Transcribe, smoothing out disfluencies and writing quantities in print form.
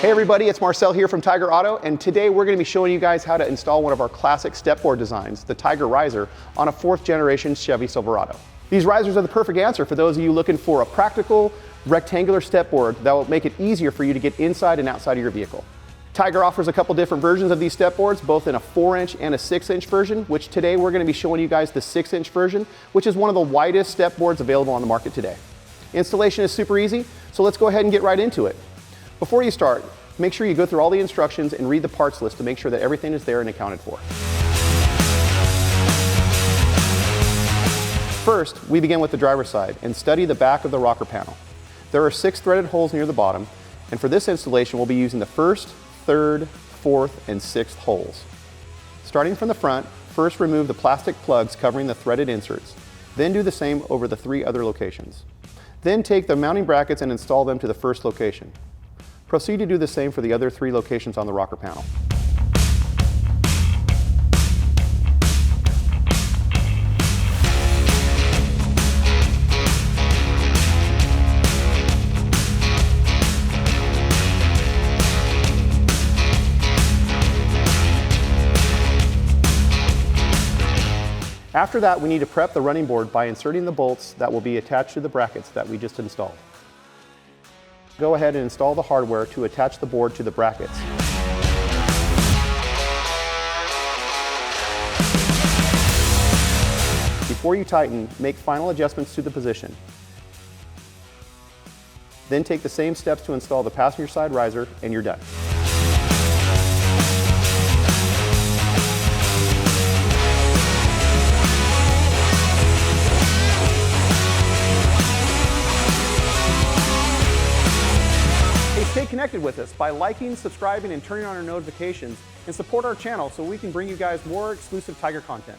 Hey everybody, it's Marcel here from Tyger Auto, and today we're going to be showing you guys how to install one of our classic stepboard designs, the Tyger riser, on a 4th generation Chevy Silverado. These risers are the perfect answer for those of you looking for a practical, rectangular stepboard that will make it easier for you to get inside and outside of your vehicle. Tyger offers a couple different versions of these stepboards, both in a 4-inch and a 6-inch version, which today we're going to be showing you guys the 6-inch version, which is one of the widest stepboards available on the market today. Installation is super easy, so let's go ahead and get right into it. Before you start, make sure you go through all the instructions and read the parts list to make sure that everything is there and accounted for. First, we begin with the driver's side and study the back of the rocker panel. There are 6 threaded holes near the bottom, and for this installation we'll be using the 1st, 3rd, 4th, and 6th holes. Starting from the front, first remove the plastic plugs covering the threaded inserts. Then do the same over the 3 other locations. Then take the mounting brackets and install them to the first location. Proceed to do the same for the other 3 locations on the rocker panel. After that, we need to prep the running board by inserting the bolts that will be attached to the brackets that we just installed. Go ahead and install the hardware to attach the board to the brackets. Before you tighten, make final adjustments to the position. Then take the same steps to install the passenger side riser and you're done. Stay connected with us by liking, subscribing, and turning on our notifications, and support our channel so we can bring you guys more exclusive Tyger content.